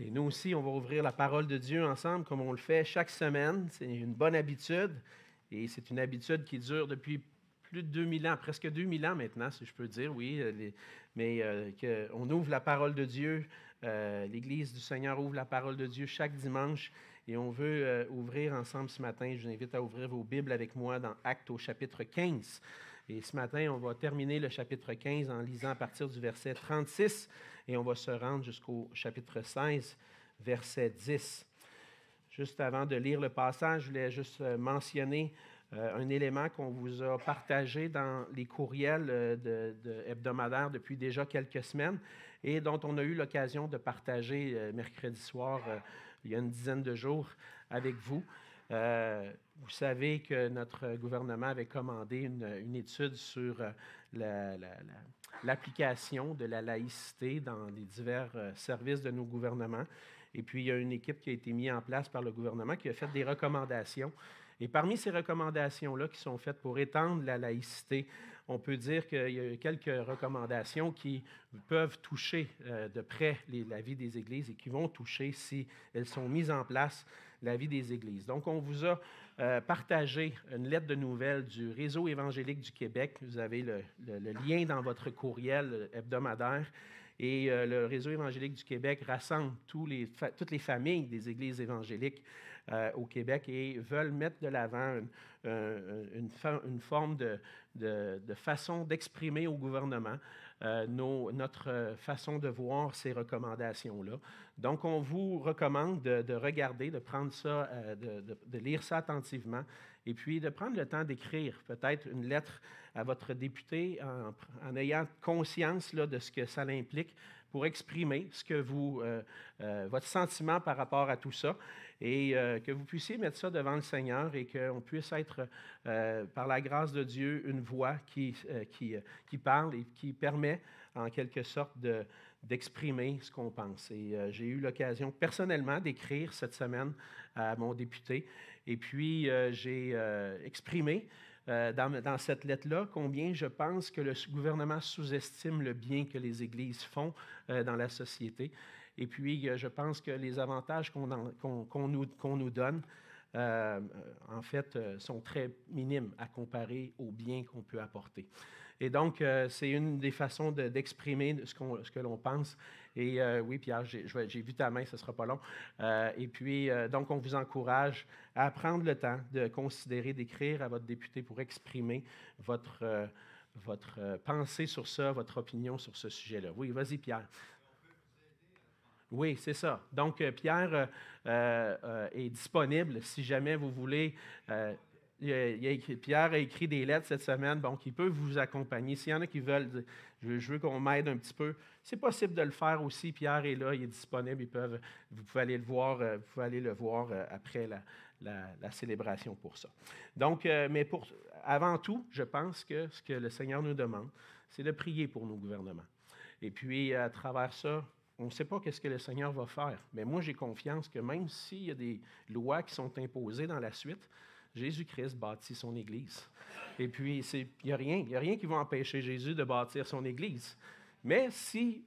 Et nous aussi, on va ouvrir la parole de Dieu ensemble comme on le fait chaque semaine. C'est une bonne habitude et c'est une habitude qui dure depuis plus de 2000 ans, presque 2000 ans maintenant, si je peux dire, oui. On ouvre la parole de Dieu, l'Église du Seigneur ouvre la parole de Dieu chaque dimanche et on veut ouvrir ensemble ce matin. Je vous invite à ouvrir vos Bibles avec moi dans Actes au chapitre 15. Et ce matin, on va terminer le chapitre 15 en lisant à partir du verset 36 et on va se rendre jusqu'au chapitre 16, verset 10. Juste avant de lire le passage, je voulais juste mentionner un élément qu'on vous a partagé dans les courriels hebdomadaires depuis déjà quelques semaines et dont on a eu l'occasion de partager mercredi soir, il y a une dizaine de jours, avec vous. Vous savez que notre gouvernement avait commandé une étude sur l'application de la laïcité dans les divers services de nos gouvernements. Et puis, il y a une équipe qui a été mise en place par le gouvernement qui a fait des recommandations. Et parmi ces recommandations-là qui sont faites pour étendre la laïcité, on peut dire qu'il y a quelques recommandations qui peuvent toucher de près la vie des églises et qui vont toucher, si elles sont mises en place, la vie des églises. Donc, on vous a partagé une lettre de nouvelles du Réseau évangélique du Québec. Vous avez le lien dans votre courriel hebdomadaire. Et le Réseau évangélique du Québec rassemble toutes les familles des églises évangéliques au Québec et veulent mettre de l'avant une forme de façon d'exprimer au gouvernement notre façon de voir ces recommandations-là. Donc, on vous recommande de regarder, de prendre ça, de lire ça attentivement et puis de prendre le temps d'écrire peut-être une lettre à votre député en ayant conscience là, de ce que ça implique pour exprimer ce que votre sentiment par rapport à tout ça et que vous puissiez mettre ça devant le Seigneur et qu'on puisse être, par la grâce de Dieu, une voix qui parle et qui permet, en quelque sorte, d'exprimer ce qu'on pense. Et j'ai eu l'occasion personnellement d'écrire cette semaine à mon député et puis j'ai exprimé dans cette lettre-là combien je pense que le gouvernement sous-estime le bien que les églises font dans la société. Et puis, je pense que les avantages qu'on nous donne, en fait, sont très minimes à comparer aux biens qu'on peut apporter. Et donc, c'est une des façons d'exprimer ce que l'on pense. Et oui, Pierre, j'ai vu ta main, ce ne sera pas long. Et puis, donc, on vous encourage à prendre le temps de considérer, d'écrire à votre député pour exprimer votre pensée sur ça, votre opinion sur ce sujet-là. Oui, vas-y, Pierre. Oui, c'est ça. Donc, Pierre est disponible si jamais vous voulez. Pierre a écrit des lettres cette semaine, donc il peut vous accompagner. S'il y en a qui veulent, je veux qu'on m'aide un petit peu, c'est possible de le faire aussi. Pierre est là, il est disponible, vous pouvez aller le voir, après la célébration pour ça. Donc, mais avant tout, je pense que ce que le Seigneur nous demande, c'est de prier pour nos gouvernements. Et puis, à travers ça, on ne sait pas qu'est-ce que le Seigneur va faire, mais moi, j'ai confiance que même s'il y a des lois qui sont imposées dans la suite, Jésus-Christ bâtit son Église. Et puis, il n'y a rien qui va empêcher Jésus de bâtir son Église. Mais si,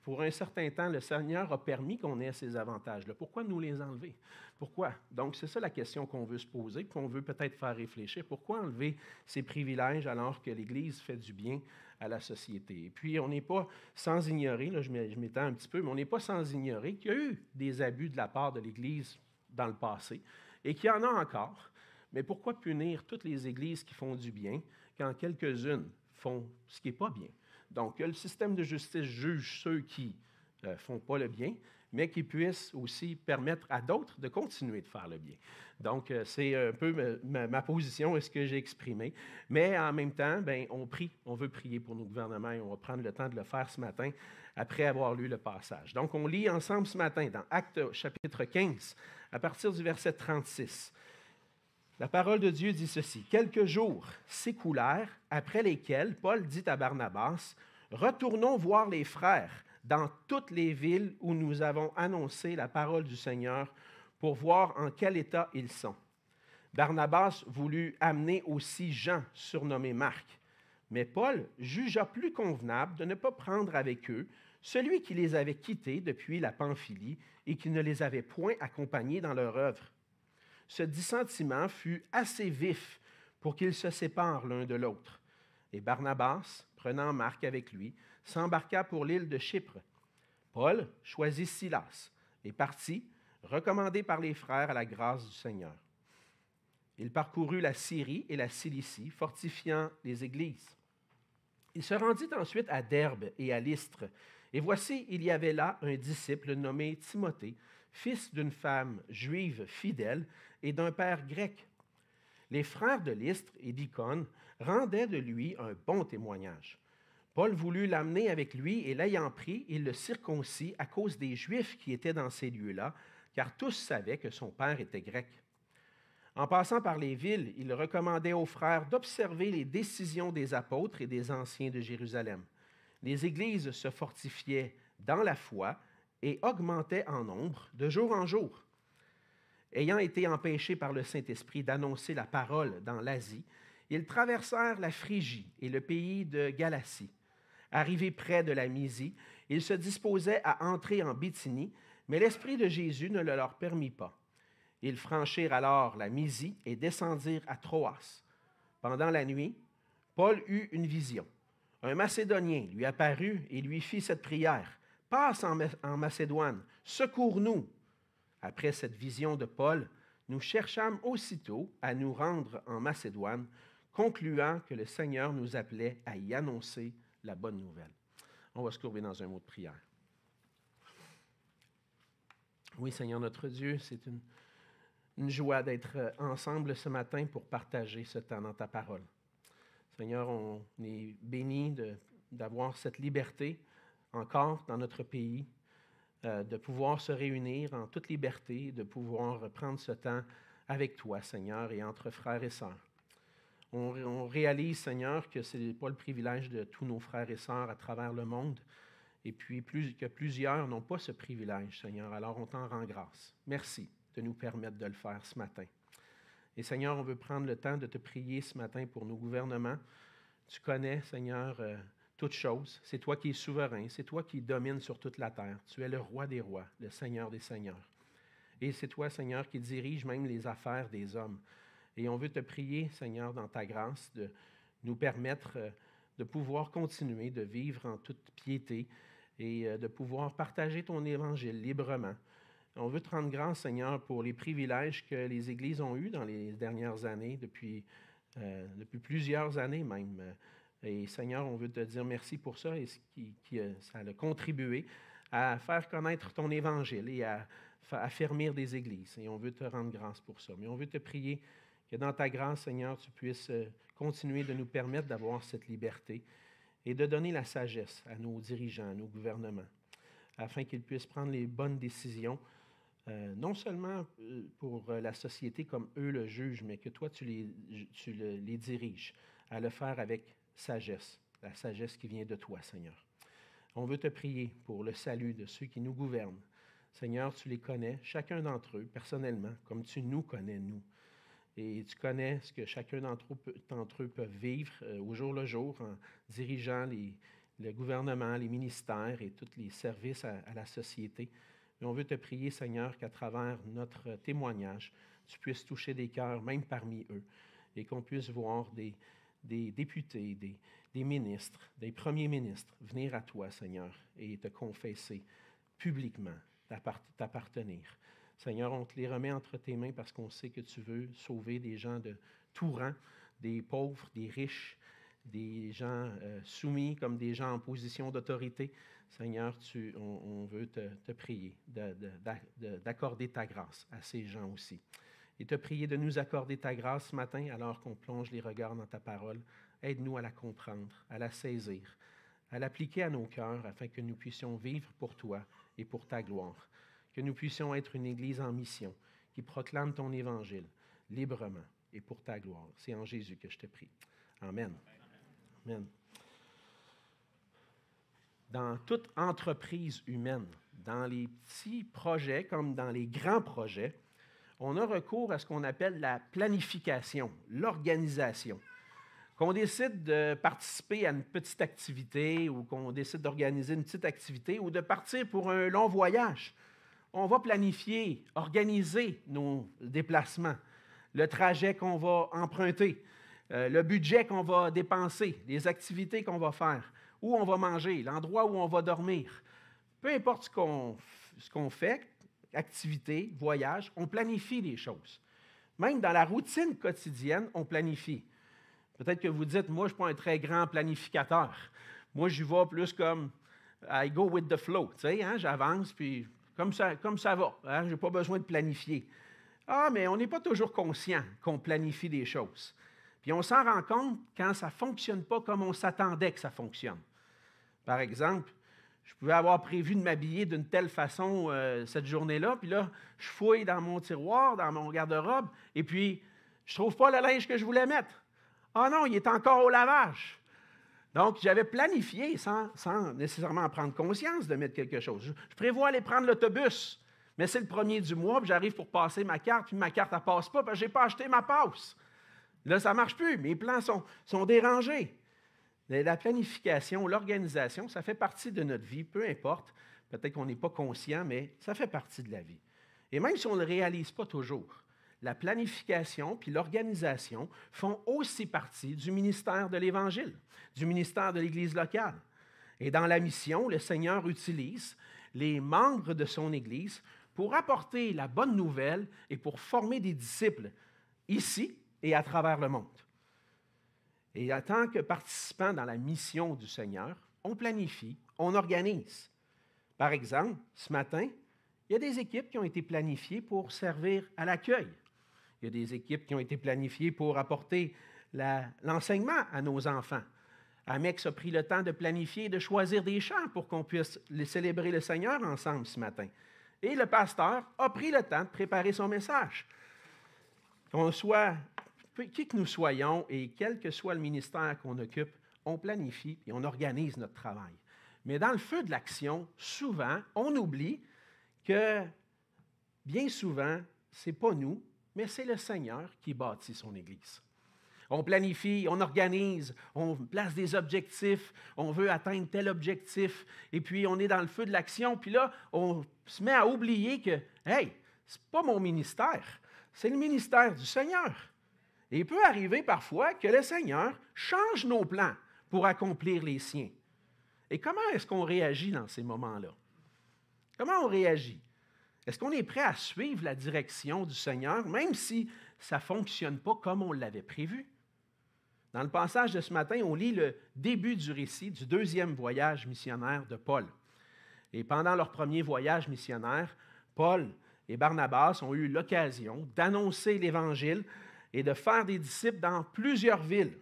pour un certain temps, le Seigneur a permis qu'on ait ces avantages-là, pourquoi nous les enlever? Pourquoi? Donc, c'est ça la question qu'on veut se poser, qu'on veut peut-être faire réfléchir. Pourquoi enlever ces privilèges alors que l'Église fait du bien à la société? Et puis, on n'est pas sans ignorer, là, je m'étends un petit peu, mais on n'est pas sans ignorer qu'il y a eu des abus de la part de l'Église dans le passé et qu'il y en a encore. Mais pourquoi punir toutes les églises qui font du bien quand quelques-unes font ce qui n'est pas bien? Donc, le système de justice juge ceux qui ne font pas le bien, mais qui puissent aussi permettre à d'autres de continuer de faire le bien. Donc, c'est un peu ma position et ce que j'ai exprimé. Mais en même temps, on veut prier pour nos gouvernements et on va prendre le temps de le faire ce matin après avoir lu le passage. Donc, on lit ensemble ce matin dans Actes chapitre 15, à partir du verset 36. La parole de Dieu dit ceci. « Quelques jours s'écoulèrent, après lesquels Paul dit à Barnabas, « Retournons voir les frères dans toutes les villes où nous avons annoncé la parole du Seigneur pour voir en quel état ils sont. » Barnabas voulut amener aussi Jean, surnommé Marc. Mais Paul jugea plus convenable de ne pas prendre avec eux celui qui les avait quittés depuis la Pamphylie et qui ne les avait point accompagnés dans leur œuvre. Ce dissentiment fut assez vif pour qu'ils se séparent l'un de l'autre. Et Barnabas, prenant Marc avec lui, s'embarqua pour l'île de Chypre. Paul choisit Silas et partit, recommandé par les frères à la grâce du Seigneur. Il parcourut la Syrie et la Cilicie, fortifiant les églises. Il se rendit ensuite à Derbe et à Lystre. Et voici, il y avait là un disciple nommé Timothée, fils d'une femme juive fidèle et d'un père grec. Les frères de Lystre et d'Icône rendaient de lui un bon témoignage. Paul voulut l'amener avec lui et l'ayant pris, il le circoncit à cause des Juifs qui étaient dans ces lieux-là, car tous savaient que son père était grec. En passant par les villes, il recommandait aux frères d'observer les décisions des apôtres et des anciens de Jérusalem. Les églises se fortifiaient dans la foi et augmentaient en nombre de jour en jour. Ayant été empêchés par le Saint-Esprit d'annoncer la parole dans l'Asie, ils traversèrent la Phrygie et le pays de Galatie. Arrivés près de la Mysie, ils se disposaient à entrer en Bithynie, mais l'Esprit de Jésus ne le leur permit pas. Ils franchirent alors la Mysie et descendirent à Troas. Pendant la nuit, Paul eut une vision. Un Macédonien lui apparut et lui fit cette prière. « Passe en Macédoine, secours-nous !» Après cette vision de Paul, nous cherchâmes aussitôt à nous rendre en Macédoine, concluant que le Seigneur nous appelait à y annoncer la bonne nouvelle. On va se courber dans un mot de prière. Oui, Seigneur notre Dieu, c'est une joie d'être ensemble ce matin pour partager ce temps dans ta parole. Seigneur, on est bénis d'avoir cette liberté encore dans notre pays, de pouvoir se réunir en toute liberté, de pouvoir prendre ce temps avec toi, Seigneur, et entre frères et sœurs. On réalise, Seigneur, que ce n'est pas le privilège de tous nos frères et sœurs à travers le monde, et puis que plusieurs n'ont pas ce privilège, Seigneur. Alors on t'en rend grâce. Merci de nous permettre de le faire ce matin. Et Seigneur, on veut prendre le temps de te prier ce matin pour nos gouvernements. Tu connais, Seigneur, toutes choses. C'est toi qui es souverain. C'est toi qui domines sur toute la terre. Tu es le roi des rois, le Seigneur des seigneurs. Et c'est toi, Seigneur, qui dirige même les affaires des hommes. Et on veut te prier, Seigneur, dans ta grâce, de nous permettre de pouvoir continuer de vivre en toute piété et de pouvoir partager ton évangile librement. On veut te rendre grâce, Seigneur, pour les privilèges que les Églises ont eus dans les dernières années, depuis plusieurs années même. Et Seigneur, on veut te dire merci pour ça et ça a contribué à faire connaître ton Évangile et à affermir des Églises. Et on veut te rendre grâce pour ça. Mais on veut te prier que dans ta grâce, Seigneur, tu puisses continuer de nous permettre d'avoir cette liberté et de donner la sagesse à nos dirigeants, à nos gouvernements, afin qu'ils puissent prendre les bonnes décisions, non seulement pour la société comme eux le jugent, mais que toi, tu les diriges à le faire avec sagesse, la sagesse qui vient de toi, Seigneur. On veut te prier pour le salut de ceux qui nous gouvernent. Seigneur, tu les connais, chacun d'entre eux, personnellement, comme tu nous connais, nous. Et tu connais ce que chacun d'entre eux peuvent vivre au jour le jour en dirigeant le gouvernement, les ministères et tous les services à la société. Et on veut te prier, Seigneur, qu'à travers notre témoignage, tu puisses toucher des cœurs, même parmi eux, et qu'on puisse voir des députés, des ministres, des premiers ministres venir à toi, Seigneur, et te confesser publiquement, t'appartenir. Seigneur, on te les remet entre tes mains parce qu'on sait que tu veux sauver des gens de tout rang, des pauvres, des riches, des gens soumis comme des gens en position d'autorité. Seigneur, on veut te prier d'accorder ta grâce à ces gens aussi. Et te prier de nous accorder ta grâce ce matin alors qu'on plonge les regards dans ta parole. Aide-nous à la comprendre, à la saisir, à l'appliquer à nos cœurs afin que nous puissions vivre pour toi et pour ta gloire. Que nous puissions être une Église en mission qui proclame ton Évangile librement et pour ta gloire. C'est en Jésus que je te prie. Amen. Amen. Dans toute entreprise humaine, dans les petits projets comme dans les grands projets, on a recours à ce qu'on appelle la planification, l'organisation. qu'on décide de participer à une petite activité ou qu'on décide d'organiser une petite activité ou de partir pour un long voyage, on va planifier, organiser nos déplacements, le trajet qu'on va emprunter, le budget qu'on va dépenser, les activités qu'on va faire, où on va manger, l'endroit où on va dormir. Peu importe ce qu'on fait, activité, voyage, on planifie les choses. Même dans la routine quotidienne, on planifie. Peut-être que vous dites, moi, je ne suis pas un très grand planificateur. Moi, j'y vais plus comme I go with the flow. Tu sais, hein, j'avance, puis comme ça va. Hein, je n'ai pas besoin de planifier. Ah, mais on n'est pas toujours conscient qu'on planifie des choses. Puis on s'en rend compte quand ça ne fonctionne pas comme on s'attendait que ça fonctionne. Par exemple, je pouvais avoir prévu de m'habiller d'une telle façon cette journée-là, puis là, je fouille dans mon tiroir, dans mon garde-robe, et puis je ne trouve pas le linge que je voulais mettre. Ah non, il est encore au lavage. Donc, j'avais planifié, sans nécessairement en prendre conscience de mettre quelque chose. Je prévois aller prendre l'autobus, mais c'est le 1er du mois, puis j'arrive pour passer ma carte, puis ma carte, elle ne passe pas, parce que je n'ai pas acheté ma passe. Là, ça ne marche plus, mes plans sont dérangés. La planification, l'organisation, ça fait partie de notre vie, peu importe. Peut-être qu'on n'est pas conscient, mais ça fait partie de la vie. Et même si on ne le réalise pas toujours, la planification puis l'organisation font aussi partie du ministère de l'Évangile, du ministère de l'Église locale. Et dans la mission, le Seigneur utilise les membres de son Église pour apporter la bonne nouvelle et pour former des disciples ici et à travers le monde. Et en tant que participant dans la mission du Seigneur, on planifie, on organise. Par exemple, ce matin, il y a des équipes qui ont été planifiées pour servir à l'accueil. Il y a des équipes qui ont été planifiées pour apporter l'enseignement à nos enfants. Amex a pris le temps de planifier et de choisir des chants pour qu'on puisse célébrer le Seigneur ensemble ce matin. Et le pasteur a pris le temps de préparer son message. Qu'on soit, qui que nous soyons et quel que soit le ministère qu'on occupe, on planifie et on organise notre travail. Mais dans le feu de l'action, souvent, on oublie que bien souvent, ce n'est pas nous, mais c'est le Seigneur qui bâtit son Église. On planifie, on organise, on place des objectifs, on veut atteindre tel objectif, et puis on est dans le feu de l'action, puis là, on se met à oublier que, hey, ce n'est pas mon ministère, c'est le ministère du Seigneur. Et il peut arriver parfois que le Seigneur change nos plans pour accomplir les siens. Et comment est-ce qu'on réagit dans ces moments-là? Comment on réagit? Est-ce qu'on est prêt à suivre la direction du Seigneur, même si ça ne fonctionne pas comme on l'avait prévu? Dans le passage de ce matin, on lit le début du récit du 2e voyage missionnaire de Paul. Et pendant leur premier voyage missionnaire, Paul et Barnabas ont eu l'occasion d'annoncer l'Évangile et de faire des disciples dans plusieurs villes.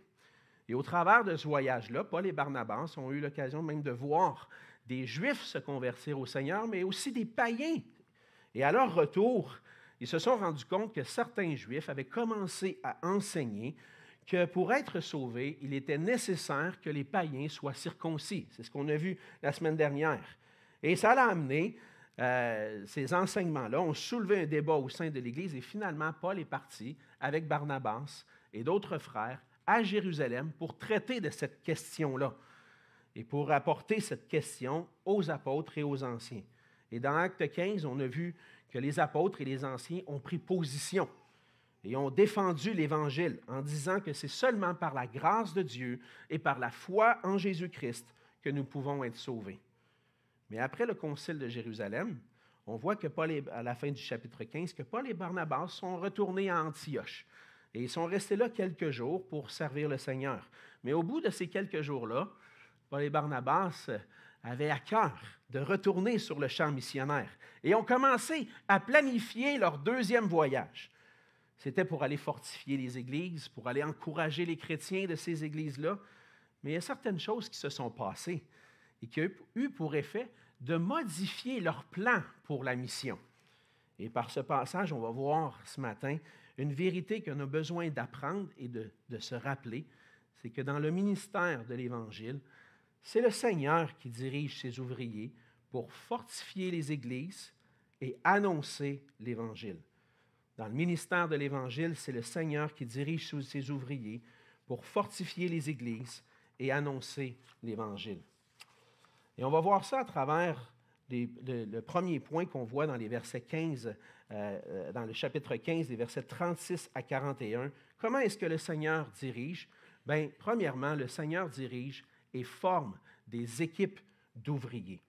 Et au travers de ce voyage-là, Paul et Barnabas ont eu l'occasion même de voir des Juifs se convertir au Seigneur, mais aussi des païens. Et à leur retour, ils se sont rendus compte que certains Juifs avaient commencé à enseigner que pour être sauvés, il était nécessaire que les païens soient circoncis. C'est ce qu'on a vu la semaine dernière. Et ça l'a amené, ces enseignements-là ont soulevé un débat au sein de l'Église et finalement, Paul est parti avec Barnabas et d'autres frères à Jérusalem pour traiter de cette question-là et pour apporter cette question aux apôtres et aux anciens. Et dans Acte 15, on a vu que les apôtres et les anciens ont pris position et ont défendu l'Évangile en disant que c'est seulement par la grâce de Dieu et par la foi en Jésus-Christ que nous pouvons être sauvés. Mais après le concile de Jérusalem, on voit que à la fin du chapitre 15, que Paul et Barnabas sont retournés à Antioche. Et ils sont restés là quelques jours pour servir le Seigneur. Mais au bout de ces quelques jours-là, Paul et Barnabas avaient à cœur de retourner sur le champ missionnaire et ont commencé à planifier leur 2e voyage. C'était pour aller fortifier les églises, pour aller encourager les chrétiens de ces églises-là. Mais il y a certaines choses qui se sont passées et qui ont eu pour effet de modifier leur plan pour la mission. Et par ce passage, on va voir ce matin une vérité qu'on a besoin d'apprendre et de se rappeler, c'est que dans le ministère de l'Évangile, c'est le Seigneur qui dirige ses ouvriers pour fortifier les églises et annoncer l'Évangile. Dans le ministère de l'Évangile, c'est le Seigneur qui dirige ses ouvriers pour fortifier les églises et annoncer l'Évangile. Et on va voir ça à travers le premier point qu'on voit dans les versets 15, dans le chapitre 15, les versets 36 à 41. Comment est-ce que le Seigneur dirige? Bien, premièrement, le Seigneur dirige et forme des équipes d'ouvriers.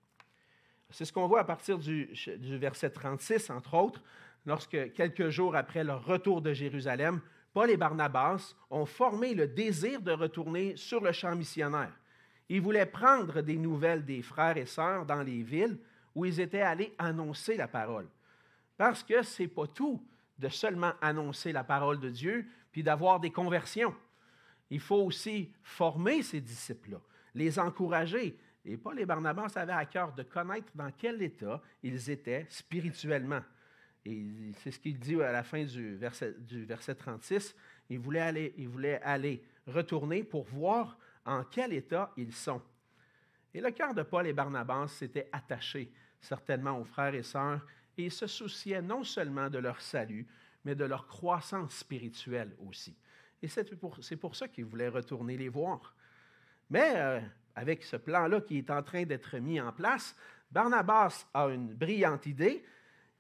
C'est ce qu'on voit à partir du verset 36, entre autres, lorsque quelques jours après leur retour de Jérusalem, Paul et Barnabas ont formé le désir de retourner sur le champ missionnaire. Ils voulaient prendre des nouvelles des frères et sœurs dans les villes où ils étaient allés annoncer la parole. Parce que ce n'est pas tout de seulement annoncer la parole de Dieu puis d'avoir des conversions. Il faut aussi former ces disciples-là, les encourager. Et Paul et Barnabas avaient à cœur de connaître dans quel état ils étaient spirituellement. Et c'est ce qu'il dit à la fin du verset 36. Ils voulaient aller retourner pour voir en quel état ils sont. Et le cœur de Paul et Barnabas s'était attaché certainement aux frères et sœurs et ils se souciaient non seulement de leur salut, mais de leur croissance spirituelle aussi. Et c'est pour ça qu'ils voulaient retourner les voir. Mais avec ce plan-là qui est en train d'être mis en place, Barnabas a une brillante idée.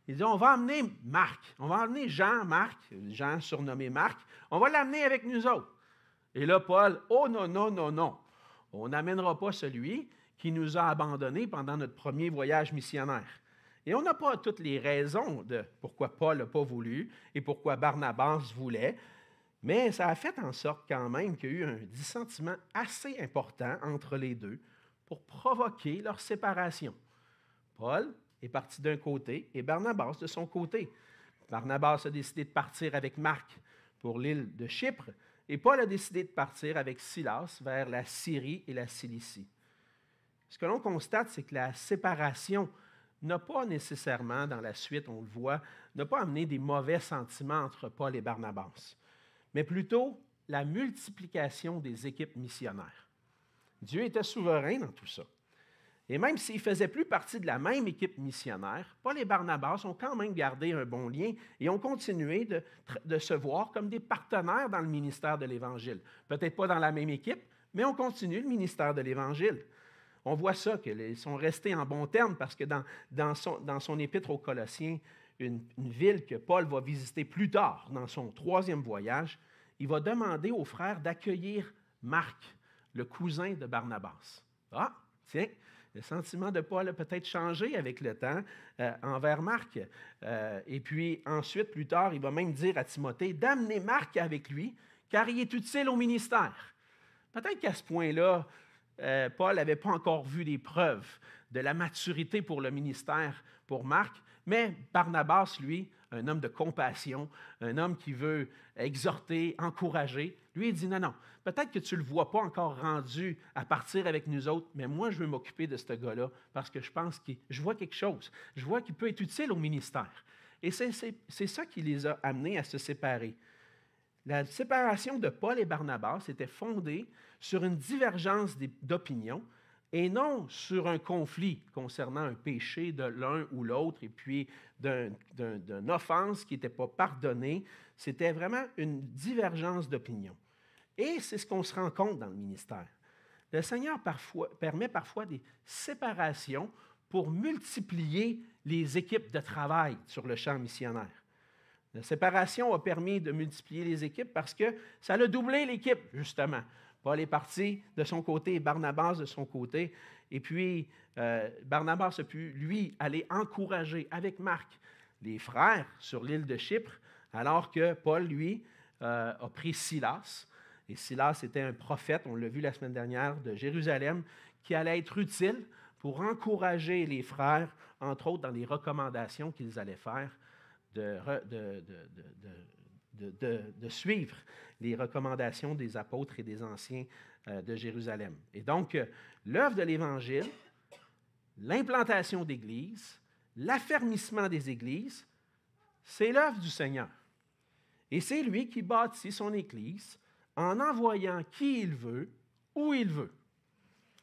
Il dit, on va emmener Marc, on va emmener Jean surnommé Marc, on va l'amener avec nous autres. Et là, Paul, oh non, non, non, non, on n'amènera pas celui qui nous a abandonnés pendant notre premier voyage missionnaire. Et on n'a pas toutes les raisons de pourquoi Paul n'a pas voulu et pourquoi Barnabas voulait, mais ça a fait en sorte quand même qu'il y a eu un dissentiment assez important entre les deux pour provoquer leur séparation. Paul est parti d'un côté et Barnabas de son côté. Barnabas a décidé de partir avec Marc pour l'île de Chypre et Paul a décidé de partir avec Silas vers la Syrie et la Cilicie. Ce que l'on constate, c'est que la séparation n'a pas nécessairement, dans la suite, on le voit, n'a pas amené des mauvais sentiments entre Paul et Barnabas, mais plutôt la multiplication des équipes missionnaires. Dieu était souverain dans tout ça. Et même s'ils ne faisaient plus partie de la même équipe missionnaire, Paul et Barnabas ont quand même gardé un bon lien et ont continué de se voir comme des partenaires dans le ministère de l'Évangile. Peut-être pas dans la même équipe, mais on continue le ministère de l'Évangile. On voit ça, qu'ils sont restés en bons termes parce que dans son épître aux Colossiens, une ville que Paul va visiter plus tard, dans son 3e voyage, il va demander aux frères d'accueillir Marc, le cousin de Barnabas. Ah, tiens, le sentiment de Paul a peut-être changé avec le temps envers Marc. Et puis ensuite, plus tard, il va même dire à Timothée d'amener Marc avec lui, car il est utile au ministère. Peut-être qu'à ce point-là, Paul n'avait pas encore vu des preuves de la maturité pour le ministère pour Marc, mais Barnabas, lui, un homme de compassion, un homme qui veut exhorter, encourager, lui, il dit non, peut-être que tu ne le vois pas encore rendu à partir avec nous autres, mais moi, je veux m'occuper de ce gars-là parce que je pense que je vois quelque chose. Je vois qu'il peut être utile au ministère. Et c'est ça qui les a amenés à se séparer. La séparation de Paul et Barnabas était fondée sur une divergence d'opinion et non sur un conflit concernant un péché de l'un ou l'autre et puis d'une offense qui n'était pas pardonnée. C'était vraiment une divergence d'opinion. Et c'est ce qu'on se rend compte dans le ministère. Le Seigneur permet parfois des séparations pour multiplier les équipes de travail sur le champ missionnaire. La séparation a permis de multiplier les équipes parce que ça a doublé l'équipe, justement. Paul est parti de son côté et Barnabas de son côté. Et puis, Barnabas a pu, lui, aller encourager avec Marc les frères sur l'île de Chypre, alors que Paul, lui, a pris Silas. Et Silas était un prophète, on l'a vu la semaine dernière, de Jérusalem, qui allait être utile pour encourager les frères, entre autres dans les recommandations qu'ils allaient faire, de suivre les recommandations des apôtres et des anciens de Jérusalem. Et donc, l'œuvre de l'Évangile, l'implantation d'églises, l'affermissement des églises, c'est l'œuvre du Seigneur. Et c'est lui qui bâtit son Église en envoyant qui il veut, où il veut.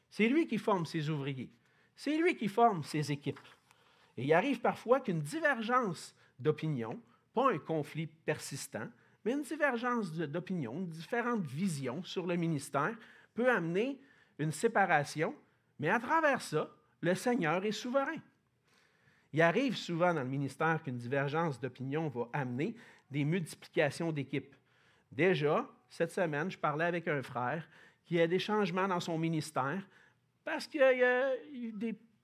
C'est lui qui forme ses ouvriers. C'est lui qui forme ses équipes. Et il arrive parfois qu'une divergence d'opinion, pas un conflit persistant, Mais une divergence d'opinion, une différente vision sur le ministère peut amener une séparation, mais à travers ça, le Seigneur est souverain. Il arrive souvent dans le ministère qu'une divergence d'opinion va amener des multiplications d'équipes. Déjà, cette semaine, je parlais avec un frère qui a des changements dans son ministère parce qu'il y a eu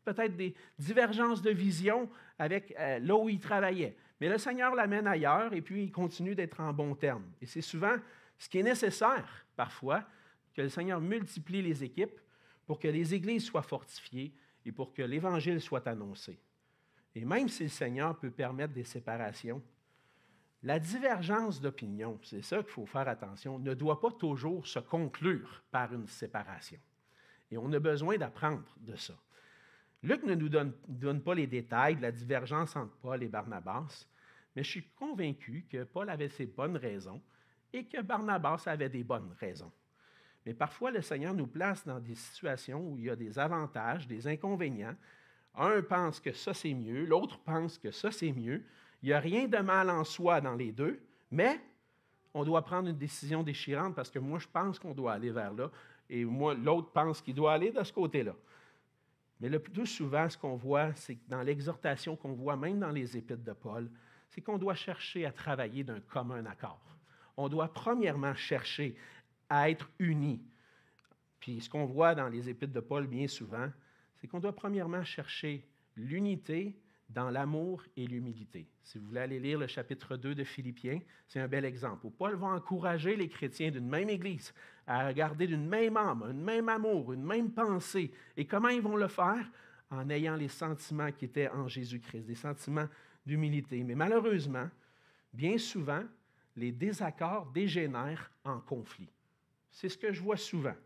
peut-être des divergences de vision avec là où il travaillait. Mais le Seigneur l'amène ailleurs et puis il continue d'être en bons termes. Et c'est souvent ce qui est nécessaire, parfois, que le Seigneur multiplie les équipes pour que les églises soient fortifiées et pour que l'Évangile soit annoncé. Et même si le Seigneur peut permettre des séparations, la divergence d'opinion, c'est ça qu'il faut faire attention, ne doit pas toujours se conclure par une séparation. Et on a besoin d'apprendre de ça. Luc ne nous donne pas les détails de la divergence entre Paul et Barnabas, mais je suis convaincu que Paul avait ses bonnes raisons et que Barnabas avait des bonnes raisons. Mais parfois, le Seigneur nous place dans des situations où il y a des avantages, des inconvénients. Un pense que ça, c'est mieux, l'autre pense que ça, c'est mieux. Il n'y a rien de mal en soi dans les deux, mais on doit prendre une décision déchirante parce que moi, je pense qu'on doit aller vers là et moi, l'autre pense qu'il doit aller de ce côté-là. Mais le plus souvent, ce qu'on voit, c'est que dans l'exhortation qu'on voit même dans les épîtres de Paul, c'est qu'on doit chercher à travailler d'un commun accord. On doit premièrement chercher à être unis. Puis ce qu'on voit dans les épîtres de Paul bien souvent, c'est qu'on doit premièrement chercher l'unité dans l'amour et l'humilité. Si vous voulez aller lire le chapitre 2 de Philippiens, c'est un bel exemple où Paul va encourager les chrétiens d'une même Église à regarder d'une même âme, un même amour, une même pensée. Et comment ils vont le faire? En ayant les sentiments qui étaient en Jésus-Christ, des sentiments d'humilité. Mais malheureusement, bien souvent, les désaccords dégénèrent en conflit. C'est ce que je vois souvent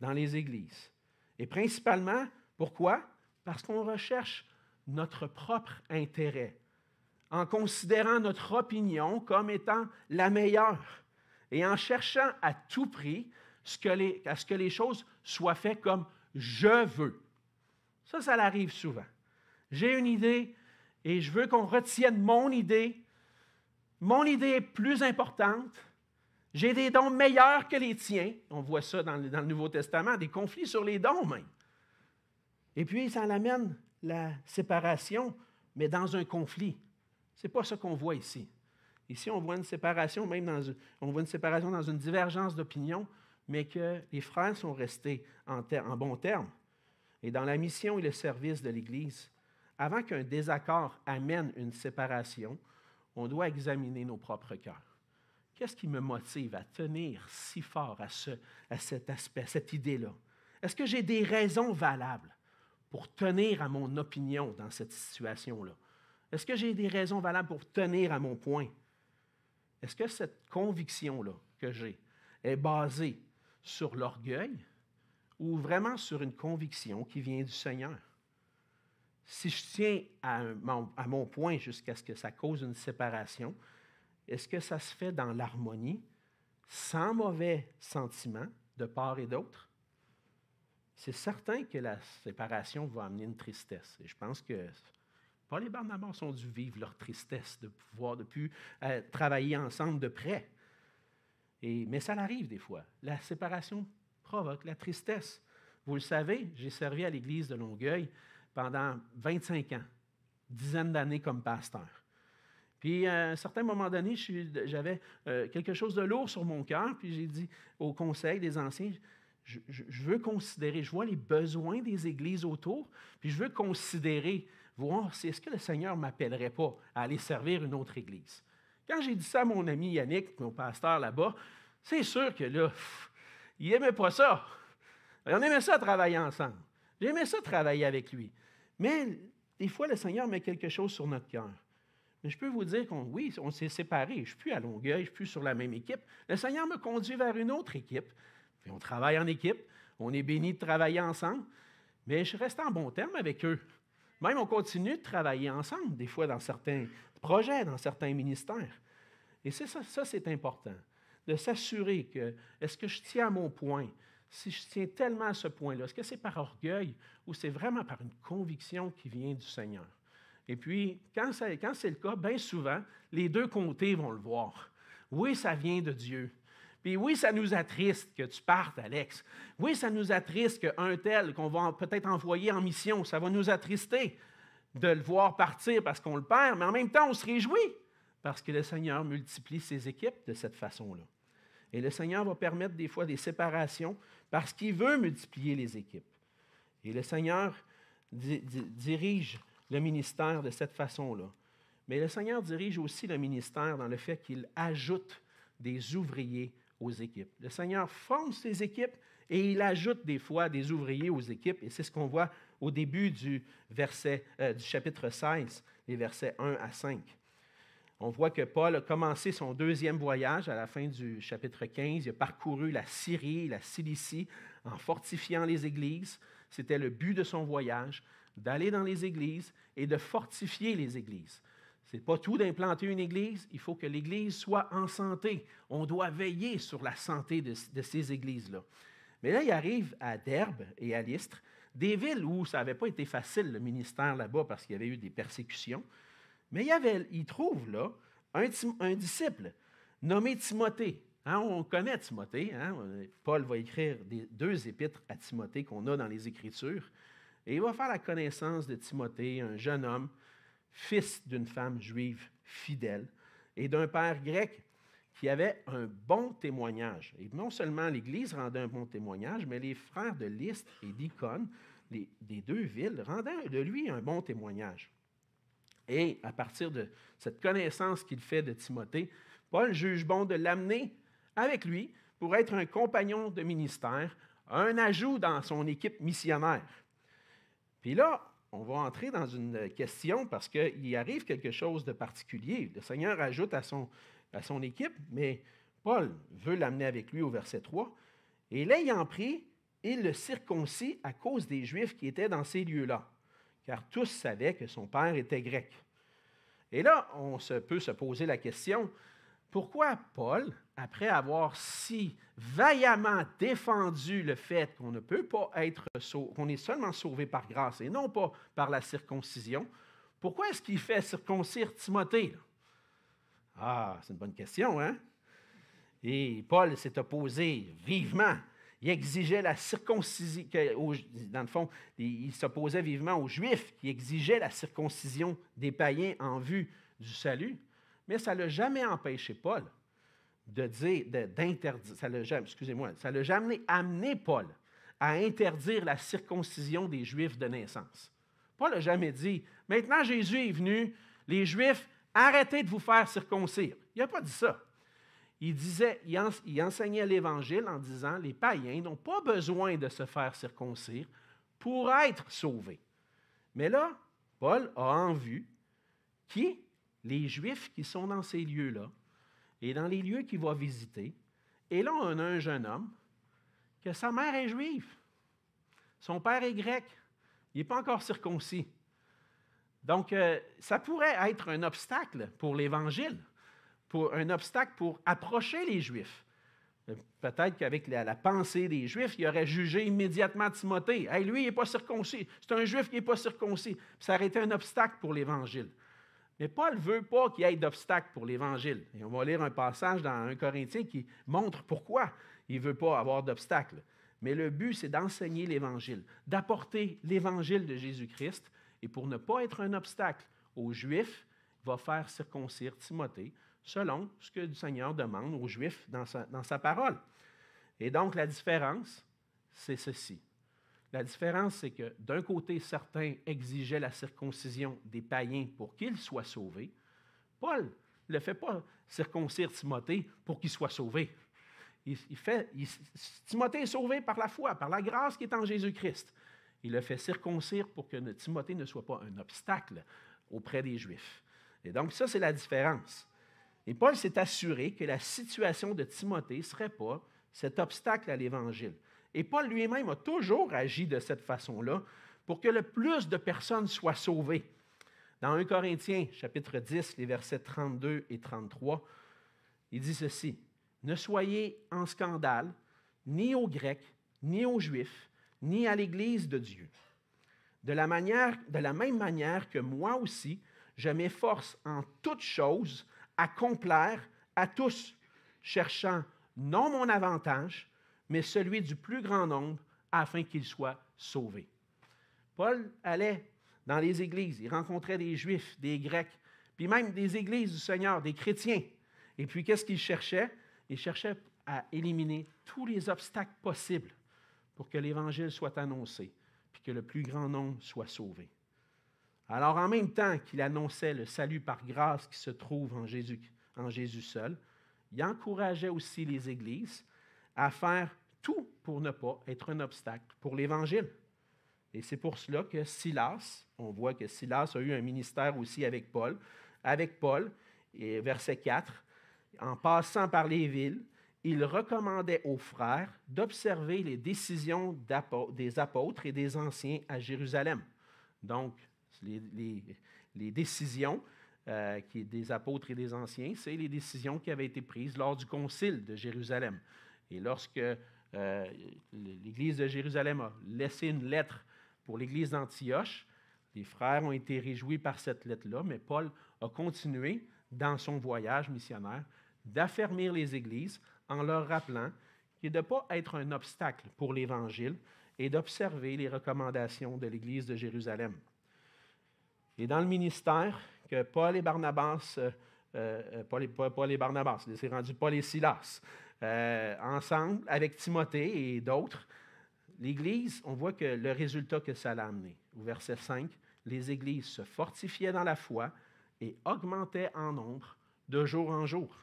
dans les églises. Et principalement, pourquoi? Parce qu'on recherche notre propre intérêt, en considérant notre opinion comme étant la meilleure et en cherchant à tout prix à ce que les choses soient faites comme je veux. Ça arrive souvent. J'ai une idée et je veux qu'on retienne mon idée. Mon idée est plus importante. J'ai des dons meilleurs que les tiens. On voit ça dans le Nouveau Testament, des conflits sur les dons même. Et puis, ça amène la séparation, mais dans un conflit. Ce n'est pas ce qu'on voit ici. Ici, on voit une séparation, on voit une séparation dans une divergence d'opinion, mais que les frères sont restés en bons termes. Et dans la mission et le service de l'Église, avant qu'un désaccord amène une séparation, on doit examiner nos propres cœurs. Qu'est-ce qui me motive à tenir si fort à cet aspect, à cette idée-là? Est-ce que j'ai des raisons valables pour tenir à mon opinion dans cette situation-là? Est-ce que j'ai des raisons valables pour tenir à mon point? Est-ce que cette conviction-là que j'ai est basée sur l'orgueil ou vraiment sur une conviction qui vient du Seigneur? Si je tiens à mon point jusqu'à ce que ça cause une séparation, est-ce que ça se fait dans l'harmonie, sans mauvais sentiments de part et d'autre? C'est certain que la séparation va amener une tristesse. Et je pense que Paul et Barnabas ont dû vivre leur tristesse de pouvoir ne plus travailler ensemble de près. Mais ça arrive des fois. La séparation provoque la tristesse. Vous le savez, j'ai servi à l'Église de Longueuil pendant 25 ans, dizaines d'années comme pasteur. Puis, à un certain moment donné, j'avais quelque chose de lourd sur mon cœur, puis j'ai dit au conseil des anciens, je veux considérer, je vois les besoins des églises autour, puis je veux considérer, voir si est-ce que le Seigneur ne m'appellerait pas à aller servir une autre église. Quand j'ai dit ça à mon ami Yannick, mon pasteur là-bas, c'est sûr que là, il n'aimait pas ça. On aimait ça travailler ensemble. J'aimais ça travailler avec lui. Mais des fois, le Seigneur met quelque chose sur notre cœur. Mais je peux vous dire on s'est séparés. Je ne suis plus à Longueuil, je ne suis plus sur la même équipe. Le Seigneur me conduit vers une autre équipe. Puis on travaille en équipe. On est bénis de travailler ensemble. Mais je reste en bon terme avec eux. Même on continue de travailler ensemble, des fois dans certains projets, dans certains ministères. Et ça, c'est important. De s'assurer que, est-ce que je tiens à mon point? Si je tiens tellement à ce point-là, est-ce que c'est par orgueil ou c'est vraiment par une conviction qui vient du Seigneur? Et puis, quand c'est le cas, bien souvent, les deux côtés vont le voir. Oui, ça vient de Dieu. Puis oui, ça nous attriste que tu partes, Alex. Oui, ça nous attriste qu'un tel qu'on va peut-être envoyer en mission, ça va nous attrister de le voir partir parce qu'on le perd, mais en même temps, on se réjouit parce que le Seigneur multiplie ses équipes de cette façon-là. Et le Seigneur va permettre des fois des séparations parce qu'il veut multiplier les équipes. Et le Seigneur dirige le ministère de cette façon-là. Mais le Seigneur dirige aussi le ministère dans le fait qu'il ajoute des ouvriers aux équipes. Le Seigneur forme ses équipes et il ajoute des fois des ouvriers aux équipes. Et c'est ce qu'on voit au début du chapitre 16, les versets 1 à 5. On voit que Paul a commencé son deuxième voyage à la fin du chapitre 15. Il a parcouru la Syrie, la Cilicie, en fortifiant les églises. C'était le but de son voyage, d'aller dans les églises et de fortifier les églises. Ce n'est pas tout d'implanter une église, il faut que l'église soit en santé. On doit veiller sur la santé de ces églises-là. Mais là, il arrive à Derbe et à Lystre, des villes où ça n'avait pas été facile, le ministère là-bas, parce qu'il y avait eu des persécutions. Mais il trouve là un disciple nommé Timothée. Hein, on connaît Timothée. Hein? Paul va écrire 2 épîtres à Timothée qu'on a dans les Écritures. Et il va faire la connaissance de Timothée, un jeune homme, fils d'une femme juive fidèle et d'un père grec qui avait un bon témoignage. Et non seulement l'Église rendait un bon témoignage, mais les frères de Lystre et d'Icône, des 2 villes, rendaient de lui un bon témoignage. Et à partir de cette connaissance qu'il fait de Timothée, Paul juge bon de l'amener avec lui pour être un compagnon de ministère, un ajout dans son équipe missionnaire. Puis là, on va entrer dans une question parce qu'il arrive quelque chose de particulier. Le Seigneur ajoute à son équipe, mais Paul veut l'amener avec lui au verset 3. Et l'ayant pris, il le circoncit à cause des Juifs qui étaient dans ces lieux-là, car tous savaient que son père était grec. Et là, peut se poser la question, pourquoi Paul, après avoir si vaillamment défendu le fait qu'on ne peut pas être sauvé, qu'on est seulement sauvé par grâce et non pas par la circoncision, pourquoi est-ce qu'il fait circoncire Timothée, là? Ah, c'est une bonne question, hein? Et Paul s'est opposé vivement. Il exigeait la circoncision. Dans le fond, il s'opposait vivement aux Juifs qui exigeaient la circoncision des païens en vue du salut. Mais ça ne l'a jamais empêché Paul d'interdire. Ça ne l'a jamais amené Paul à interdire la circoncision des Juifs de naissance. Paul n'a jamais dit, maintenant Jésus est venu, les Juifs, arrêtez de vous faire circoncire. Il n'a pas dit ça. Il enseignait l'Évangile en disant, les païens n'ont pas besoin de se faire circoncire pour être sauvés. Mais là, Paul a en vue les Juifs qui sont dans ces lieux-là et dans les lieux qu'il va visiter. Et là, on a un jeune homme que sa mère est juive. Son père est grec. Il n'est pas encore circoncis. Donc, ça pourrait être un obstacle pour l'Évangile, un obstacle pour approcher les Juifs. Peut-être qu'avec la pensée des Juifs, il aurait jugé immédiatement Timothée. Hey, lui, il n'est pas circoncis. C'est un Juif qui n'est pas circoncis. Puis ça aurait été un obstacle pour l'Évangile. Mais Paul ne veut pas qu'il y ait d'obstacle pour l'Évangile. Et on va lire un passage dans 1 Corinthiens qui montre pourquoi il ne veut pas avoir d'obstacle. Mais le but, c'est d'enseigner l'Évangile, d'apporter l'Évangile de Jésus-Christ. Et pour ne pas être un obstacle aux Juifs, il va faire circoncire Timothée, selon ce que le Seigneur demande aux Juifs dans sa parole. Et donc, la différence, c'est ceci. La différence, c'est que d'un côté, certains exigeaient la circoncision des païens pour qu'ils soient sauvés. Paul ne fait pas circoncire Timothée pour qu'il soit sauvé. Timothée est sauvé par la foi, par la grâce qui est en Jésus-Christ. Il le fait circoncire pour que Timothée ne soit pas un obstacle auprès des Juifs. Et donc, ça, c'est la différence. Et Paul s'est assuré que la situation de Timothée ne serait pas cet obstacle à l'Évangile. Et Paul lui-même a toujours agi de cette façon-là pour que le plus de personnes soient sauvées. Dans 1 Corinthiens, chapitre 10, les versets 32 et 33, il dit ceci, « Ne soyez en scandale, ni aux Grecs, ni aux Juifs, ni à l'Église de Dieu. De la même manière que moi aussi, je m'efforce en toutes choses à complaire à tous, cherchant non mon avantage, mais celui du plus grand nombre, afin qu'ils soient sauvés. Paul allait dans les églises, il rencontrait des Juifs, des Grecs, puis même des églises du Seigneur, des chrétiens. Et puis, qu'est-ce qu'il cherchait? Il cherchait à éliminer tous les obstacles possibles pour que l'Évangile soit annoncé, puis que le plus grand nombre soit sauvé. Alors, en même temps qu'il annonçait le salut par grâce qui se trouve en Jésus seul, il encourageait aussi les églises à faire tout pour ne pas être un obstacle pour l'Évangile. Et c'est pour cela que Silas, on voit que Silas a eu un ministère aussi avec Paul. Avec Paul, et verset 4, en passant par les villes, il recommandait aux frères d'observer les décisions des apôtres et des anciens à Jérusalem. Donc, les décisions des apôtres et des anciens, c'est les décisions qui avaient été prises lors du concile de Jérusalem. Et lorsque l'Église de Jérusalem a laissé une lettre pour l'Église d'Antioche, les frères ont été réjouis par cette lettre-là, mais Paul a continué dans son voyage missionnaire d'affermir les églises en leur rappelant qu'il de ne pas être un obstacle pour l'Évangile et d'observer les recommandations de l'Église de Jérusalem. Et dans le ministère que Paul et Barnabas, Paul et Barnabas, c'est rendu Paul et Silas, ensemble avec Timothée et d'autres, l'Église, on voit que le résultat que ça a amené. Au verset 5, les églises se fortifiaient dans la foi et augmentaient en nombre de jour en jour.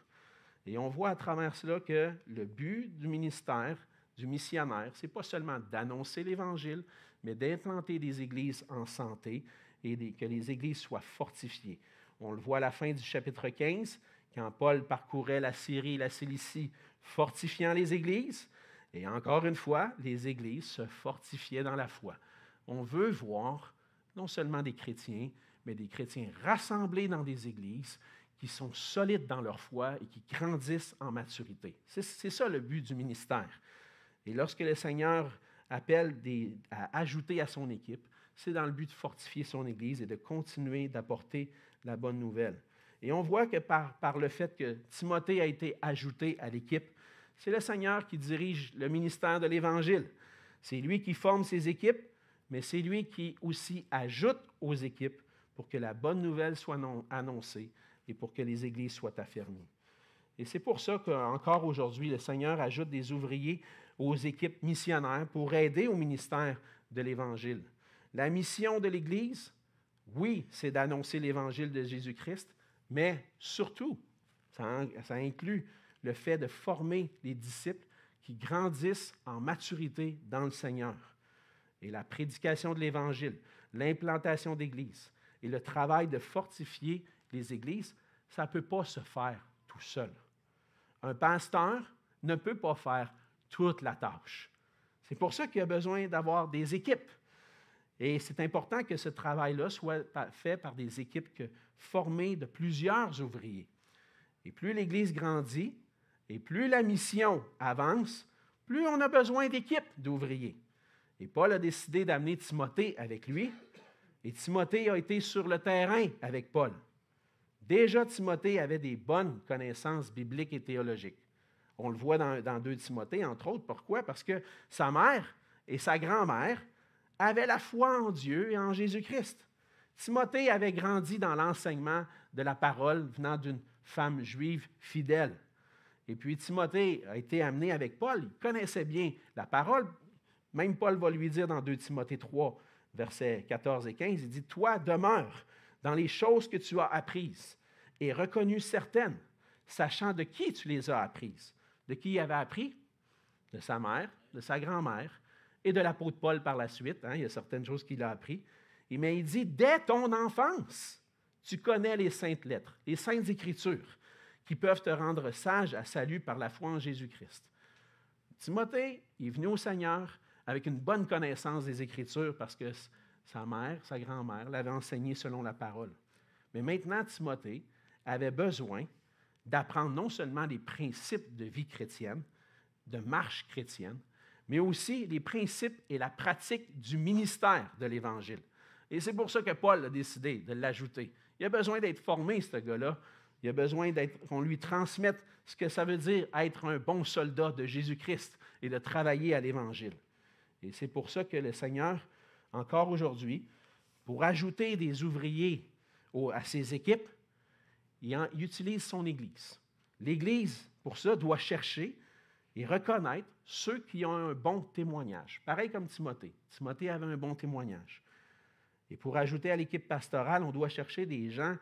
Et on voit à travers cela que le but du ministère, du missionnaire, ce n'est pas seulement d'annoncer l'Évangile, mais d'implanter des églises en santé et que les églises soient fortifiées. On le voit à la fin du chapitre 15, quand Paul parcourait la Syrie et la Cilicie, fortifiant les églises. Et encore une fois, les églises se fortifiaient dans la foi. On veut voir non seulement des chrétiens, mais des chrétiens rassemblés dans des églises qui sont solides dans leur foi et qui grandissent en maturité. C'est ça le but du ministère. Et lorsque le Seigneur appelle à ajouter à son équipe, c'est dans le but de fortifier son Église et de continuer d'apporter la bonne nouvelle. Et on voit que par le fait que Timothée a été ajouté à l'équipe, c'est le Seigneur qui dirige le ministère de l'Évangile. C'est lui qui forme ses équipes, mais c'est lui qui aussi ajoute aux équipes pour que la bonne nouvelle soit annoncée et pour que les églises soient affermies. Et c'est pour ça qu'encore aujourd'hui, le Seigneur ajoute des ouvriers aux équipes missionnaires pour aider au ministère de l'Évangile. La mission de l'Église, oui, c'est d'annoncer l'Évangile de Jésus-Christ, mais surtout, ça inclut le fait de former les disciples qui grandissent en maturité dans le Seigneur. Et la prédication de l'Évangile, l'implantation d'églises et le travail de fortifier les églises, ça ne peut pas se faire tout seul. Un pasteur ne peut pas faire toute la tâche. C'est pour ça qu'il y a besoin d'avoir des équipes. Et c'est important que ce travail-là soit fait par des équipes formées de plusieurs ouvriers. Et plus l'Église grandit, et plus la mission avance, plus on a besoin d'équipes d'ouvriers. Et Paul a décidé d'amener Timothée avec lui, et Timothée a été sur le terrain avec Paul. Déjà, Timothée avait des bonnes connaissances bibliques et théologiques. On le voit dans 2 Timothée, entre autres. Pourquoi? Parce que sa mère et sa grand-mère avaient la foi en Dieu et en Jésus-Christ. Timothée avait grandi dans l'enseignement de la parole venant d'une femme juive fidèle. Et puis Timothée a été amené avec Paul. Il connaissait bien la parole. Même Paul va lui dire dans 2 Timothée 3, versets 14 et 15, il dit « Toi, demeure dans les choses que tu as apprises et reconnues certaines, sachant de qui tu les as apprises. » De qui il avait appris? De sa mère, de sa grand-mère et de l'apôtre Paul par la suite. Il y a certaines choses qu'il a appris. Mais il dit, dès ton enfance, tu connais les saintes lettres, les saintes écritures, qui peuvent te rendre sage à salut par la foi en Jésus-Christ. Timothée est venu au Seigneur avec une bonne connaissance des Écritures parce que sa mère, sa grand-mère l'avait enseigné selon la parole. Mais maintenant, Timothée avait besoin d'apprendre non seulement les principes de vie chrétienne, de marche chrétienne, mais aussi les principes et la pratique du ministère de l'Évangile. Et c'est pour ça que Paul a décidé de l'ajouter. Il a besoin d'être formé, ce gars-là, Il a besoin qu'on lui transmette ce que ça veut dire être un bon soldat de Jésus-Christ et de travailler à l'Évangile. Et c'est pour ça que le Seigneur, encore aujourd'hui, pour ajouter des ouvriers à ses équipes, il utilise son Église. L'Église, pour ça, doit chercher et reconnaître ceux qui ont un bon témoignage. Pareil comme Timothée. Timothée avait un bon témoignage. Et pour ajouter à l'équipe pastorale, on doit chercher des gens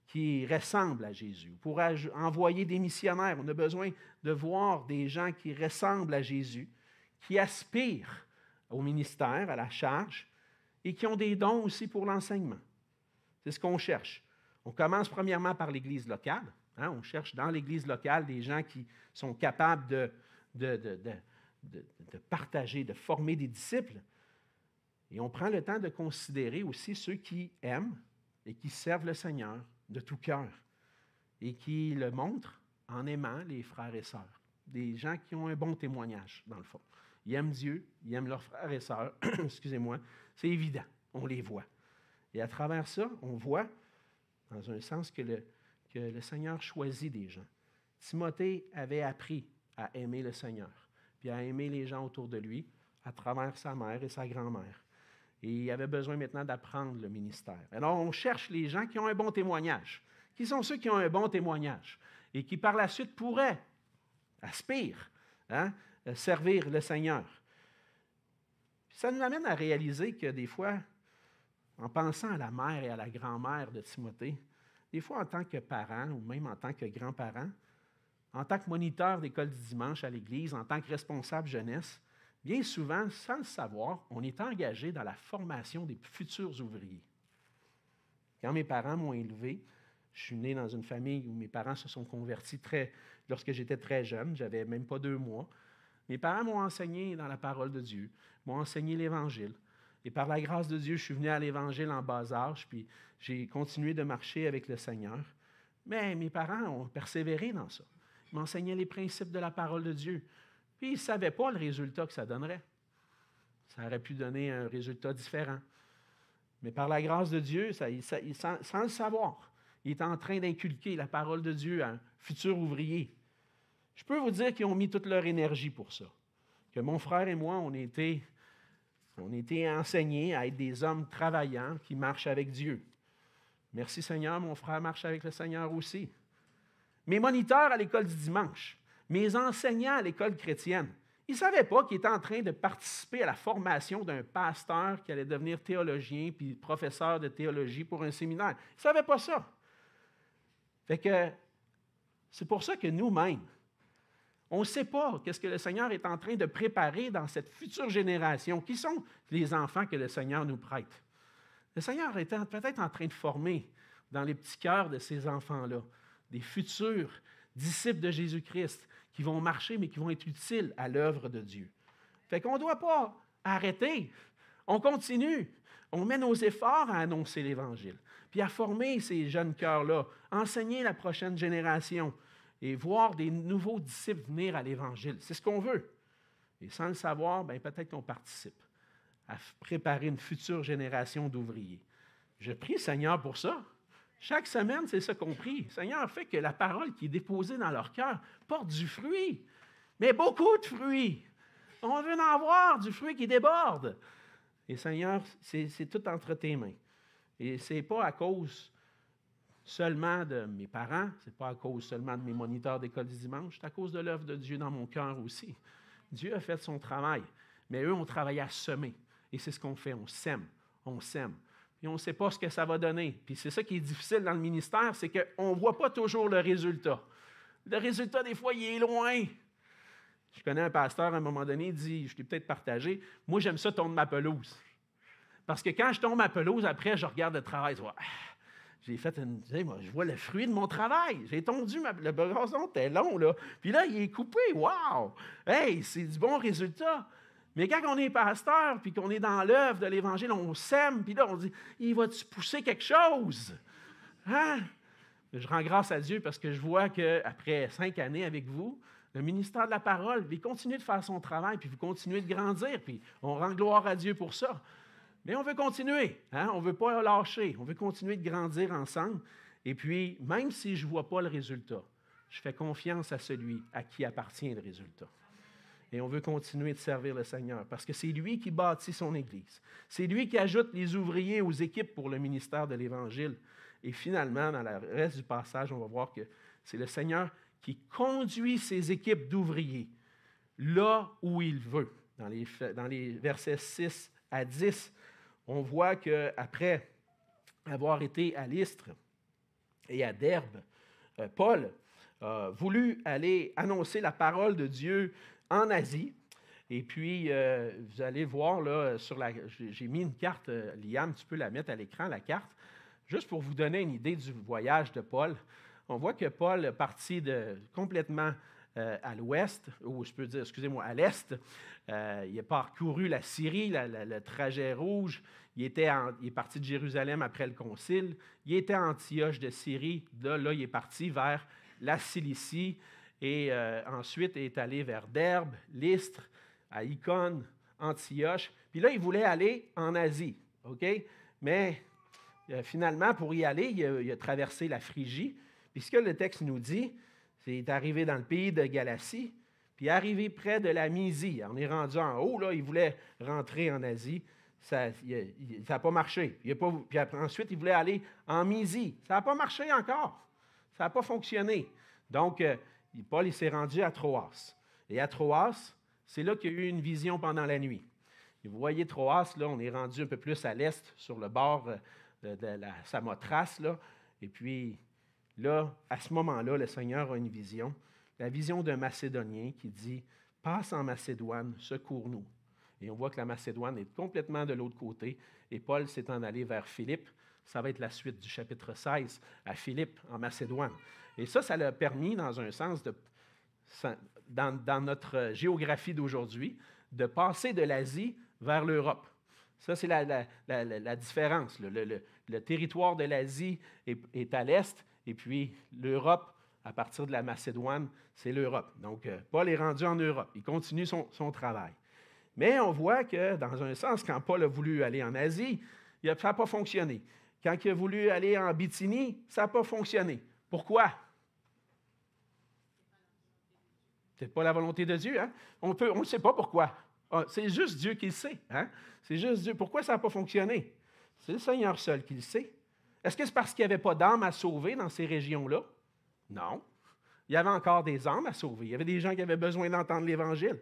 qui ressemblent à Jésus. Pour envoyer des missionnaires, on a besoin de voir des gens qui ressemblent à Jésus, qui aspirent au ministère, à la charge, et qui ont des dons aussi pour l'enseignement. C'est ce qu'on cherche. On commence premièrement par l'Église locale. On cherche dans l'Église locale des gens qui sont capables de partager, de former des disciples. Et on prend le temps de considérer aussi ceux qui aiment et qui servent le Seigneur de tout cœur et qui le montrent en aimant les frères et sœurs. Des gens qui ont un bon témoignage, dans le fond. Ils aiment Dieu, ils aiment leurs frères et sœurs, excusez-moi, c'est évident, on les voit. Et à travers ça, on voit, dans un sens, que le Seigneur choisit des gens. Timothée avait appris à aimer le Seigneur, puis à aimer les gens autour de lui, à travers sa mère et sa grand-mère. Et il avait besoin maintenant d'apprendre le ministère. Alors, on cherche les gens qui ont un bon témoignage. Qui sont ceux qui ont un bon témoignage et qui, par la suite, pourraient, aspirent, servir le Seigneur. Puis ça nous amène à réaliser que des fois, en pensant à la mère et à la grand-mère de Timothée, des fois en tant que parent ou même en tant que grand-parent, en tant que moniteur d'école du dimanche à l'Église, en tant que responsable jeunesse, bien souvent, sans le savoir, on est engagé dans la formation des futurs ouvriers. Quand mes parents m'ont élevé, je suis né dans une famille où mes parents se sont convertis lorsque j'étais très jeune, j'avais même pas 2 mois. Mes parents m'ont enseigné dans la parole de Dieu, m'ont enseigné l'Évangile. Et par la grâce de Dieu, je suis venu à l'Évangile en bas âge, puis j'ai continué de marcher avec le Seigneur. Mais mes parents ont persévéré dans ça. Ils m'enseignaient les principes de la parole de Dieu. Puis ils ne savaient pas le résultat que ça donnerait. Ça aurait pu donner un résultat différent. Mais par la grâce de Dieu, sans le savoir, il est en train d'inculquer la parole de Dieu à un futur ouvrier. Je peux vous dire qu'ils ont mis toute leur énergie pour ça. Que mon frère et moi, on a été enseignés à être des hommes travaillants qui marchent avec Dieu. Merci Seigneur, mon frère marche avec le Seigneur aussi. Mes moniteurs à l'école du dimanche, mes enseignants à l'école chrétienne, ils ne savaient pas qu'ils étaient en train de participer à la formation d'un pasteur qui allait devenir théologien puis professeur de théologie pour un séminaire. Ils ne savaient pas ça. Fait que c'est pour ça que nous-mêmes, on ne sait pas qu'est-ce que le Seigneur est en train de préparer dans cette future génération. Qui sont les enfants que le Seigneur nous prête? Le Seigneur est peut-être en train de former dans les petits cœurs de ces enfants-là des futurs disciples de Jésus-Christ qui vont marcher, mais qui vont être utiles à l'œuvre de Dieu. Fait qu'on ne doit pas arrêter. On continue. On met nos efforts à annoncer l'Évangile, puis à former ces jeunes cœurs-là, enseigner la prochaine génération et voir des nouveaux disciples venir à l'Évangile. C'est ce qu'on veut. Et sans le savoir, peut-être qu'on participe à préparer une future génération d'ouvriers. Je prie, Seigneur, pour ça. Chaque semaine, c'est ça qu'on prie. Seigneur, fait que la parole qui est déposée dans leur cœur porte du fruit, mais beaucoup de fruits. On veut en avoir du fruit qui déborde. Et Seigneur, c'est tout entre tes mains. Et ce n'est pas à cause seulement de mes parents, ce n'est pas à cause seulement de mes moniteurs d'école du dimanche, c'est à cause de l'œuvre de Dieu dans mon cœur aussi. Dieu a fait son travail, mais eux ont travaillé à semer. Et c'est ce qu'on fait, on sème, on sème. Puis on ne sait pas ce que ça va donner. Puis c'est ça qui est difficile dans le ministère, c'est qu'on ne voit pas toujours le résultat. Le résultat, des fois, il est loin. Je connais un pasteur, à un moment donné, il dit, je l'ai peut-être partagé, moi, j'aime ça tondre ma pelouse. Parce que quand je tombe ma pelouse, après, je regarde le travail, je vois, j'ai fait je vois le fruit de mon travail. J'ai tondu, le gazon était long, là. Puis là, il est coupé, wow! Hey, c'est du bon résultat. Mais quand on est pasteur, puis qu'on est dans l'œuvre de l'Évangile, on sème, puis là, on dit, il va-tu pousser quelque chose? Hein? Je rends grâce à Dieu parce que je vois qu'après 5 années avec vous, le ministère de la parole, il continue de faire son travail, puis vous continuez de grandir, puis on rend gloire à Dieu pour ça. Mais on veut continuer, hein? On ne veut pas lâcher, on veut continuer de grandir ensemble. Et puis, même si je ne vois pas le résultat, je fais confiance à celui à qui appartient le résultat. Et on veut continuer de servir le Seigneur parce que c'est lui qui bâtit son Église. C'est lui qui ajoute les ouvriers aux équipes pour le ministère de l'Évangile. Et finalement, dans le reste du passage, on va voir que c'est le Seigneur qui conduit ses équipes d'ouvriers là où il veut. Dans les versets 6 à 10, on voit qu'après avoir été à Lystre et à Derbe, Paul a voulu aller annoncer la parole de Dieu en Asie. Et puis, vous allez voir, là, j'ai mis une carte, Liam, tu peux la mettre à l'écran, la carte, juste pour vous donner une idée du voyage de Paul. On voit que Paul est parti complètement à l'ouest, ou je peux dire, excusez-moi, à l'est. Il a parcouru la Syrie, le trajet rouge. Il est parti de Jérusalem après le concile. Il était à Antioche de Syrie. Là, il est parti vers la Cilicie. Et ensuite, il est allé vers Derbe, Lystre, à Icône, Antioche. Puis là, il voulait aller en Asie. OK? Mais finalement, pour y aller, il a traversé la Phrygie. Puis ce que le texte nous dit, c'est qu'il est arrivé dans le pays de Galatie, puis arrivé près de la Mysie. On est rendu en haut, là, il voulait rentrer en Asie. Ça n'a pas marché. Puis ensuite, il voulait aller en Mysie. Ça n'a pas marché encore. Ça n'a pas fonctionné. Donc, Paul il s'est rendu à Troas. Et à Troas, c'est là qu'il y a eu une vision pendant la nuit. Et vous voyez Troas, là, on est rendu un peu plus à l'est, sur le bord de la Samothrace, là. Et puis, là, à ce moment-là, le Seigneur a une vision, la vision d'un Macédonien qui dit « Passe en Macédoine, secours-nous ». Et on voit que la Macédoine est complètement de l'autre côté. Et Paul s'est en allé vers Philippe. Ça va être la suite du chapitre 16, à Philippe, en Macédoine. Et ça l'a permis, dans un sens, dans notre géographie d'aujourd'hui, de passer de l'Asie vers l'Europe. Ça, c'est la différence. Le territoire de l'Asie est à l'est, et puis l'Europe, à partir de la Macédoine, c'est l'Europe. Donc, Paul est rendu en Europe. Il continue son travail. Mais on voit que, dans un sens, quand Paul a voulu aller en Asie, ça n'a pas fonctionné. Quand il a voulu aller en Bithynie, ça n'a pas fonctionné. Pourquoi? C'est pas la volonté de Dieu. Hein? On ne sait pas pourquoi. C'est juste Dieu qui le sait. Hein? C'est juste Dieu. Pourquoi ça n'a pas fonctionné? C'est le Seigneur seul qui le sait. Est-ce que c'est parce qu'il n'y avait pas d'âmes à sauver dans ces régions-là? Non. Il y avait encore des âmes à sauver. Il y avait des gens qui avaient besoin d'entendre l'Évangile.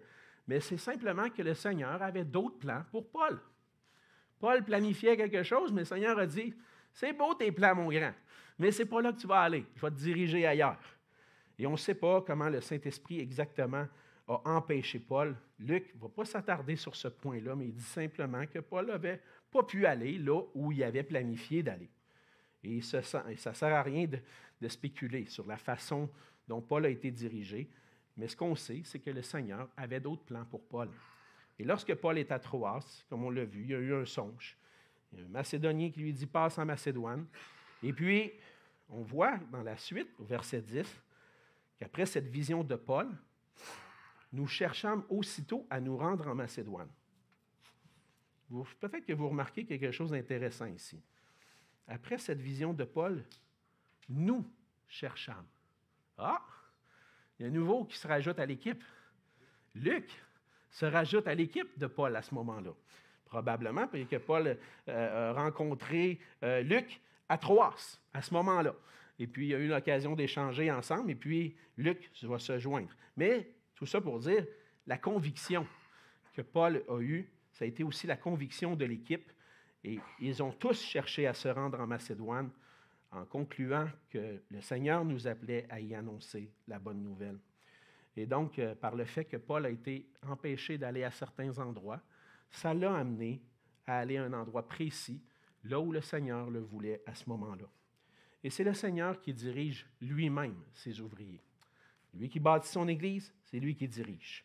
Mais c'est simplement que le Seigneur avait d'autres plans pour Paul. Paul planifiait quelque chose, mais le Seigneur a dit, « C'est beau tes plans, mon grand, mais ce n'est pas là que tu vas aller. Je vais te diriger ailleurs. » Et on ne sait pas comment le Saint-Esprit exactement a empêché Paul. Luc ne va pas s'attarder sur ce point-là, mais il dit simplement que Paul n'avait pas pu aller là où il avait planifié d'aller. Et ça ne sert à rien de spéculer sur la façon dont Paul a été dirigé. Mais ce qu'on sait, c'est que le Seigneur avait d'autres plans pour Paul. Et lorsque Paul est à Troas, comme on l'a vu, il y a eu un songe. Il y a un Macédonien qui lui dit « Passe en Macédoine ». Et puis, on voit dans la suite, au verset 10, qu'après cette vision de Paul, nous cherchâmes aussitôt à nous rendre en Macédoine. Peut-être que vous remarquez quelque chose d'intéressant ici. Après cette vision de Paul, nous cherchâmes. Ah! Il y a un nouveau qui se rajoute à l'équipe. Luc se rajoute à l'équipe de Paul à ce moment-là. Probablement parce que Paul a rencontré Luc à Troas à ce moment-là. Et puis, il y a eu l'occasion d'échanger ensemble, et puis Luc va se joindre. Mais tout ça pour dire, la conviction que Paul a eue, ça a été aussi la conviction de l'équipe. Et ils ont tous cherché à se rendre en Macédoine en concluant que le Seigneur nous appelait à y annoncer la bonne nouvelle. Et donc, par le fait que Paul a été empêché d'aller à certains endroits, ça l'a amené à aller à un endroit précis, là où le Seigneur le voulait à ce moment-là. Et c'est le Seigneur qui dirige lui-même ses ouvriers. Lui qui bâtit son Église, c'est lui qui dirige.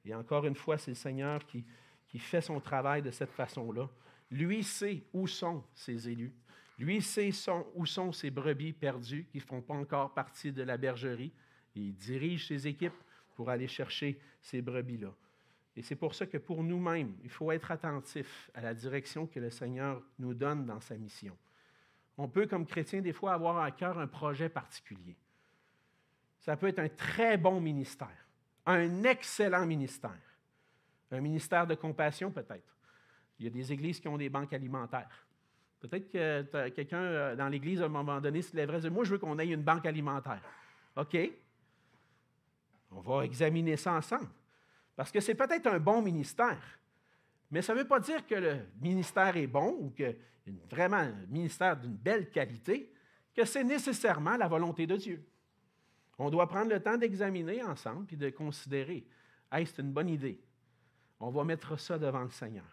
Et encore une fois, c'est le Seigneur qui fait son travail de cette façon-là. Lui sait où sont ses élus. Lui sait où sont ses brebis perdues qui ne font pas encore partie de la bergerie. Et il dirige ses équipes pour aller chercher ces brebis-là. Et c'est pour ça que pour nous-mêmes, il faut être attentif à la direction que le Seigneur nous donne dans sa mission. On peut, comme chrétien, des fois avoir à cœur un projet particulier. Ça peut être un très bon ministère, un excellent ministère. Un ministère de compassion, peut-être. Il y a des églises qui ont des banques alimentaires. Peut-être que quelqu'un dans l'église, à un moment donné, se lèverait et dirait « Moi, je veux qu'on ait une banque alimentaire. » OK. On va examiner ça ensemble. Parce que c'est peut-être un bon ministère, mais ça ne veut pas dire que le ministère est bon ou que vraiment un ministère d'une belle qualité, que c'est nécessairement la volonté de Dieu. On doit prendre le temps d'examiner ensemble et de considérer « Hey, c'est une bonne idée. On va mettre ça devant le Seigneur. »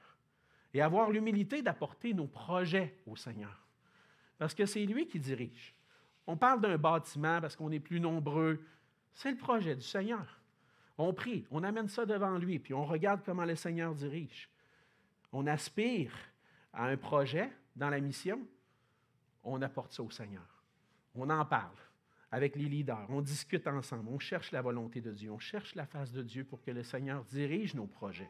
Et avoir l'humilité d'apporter nos projets au Seigneur. Parce que c'est lui qui dirige. On parle d'un bâtiment parce qu'on est plus nombreux. C'est le projet du Seigneur. On prie, on amène ça devant lui, puis on regarde comment le Seigneur dirige. On aspire à un projet dans la mission, on apporte ça au Seigneur. On en parle avec les leaders, on discute ensemble, on cherche la volonté de Dieu, on cherche la face de Dieu pour que le Seigneur dirige nos projets.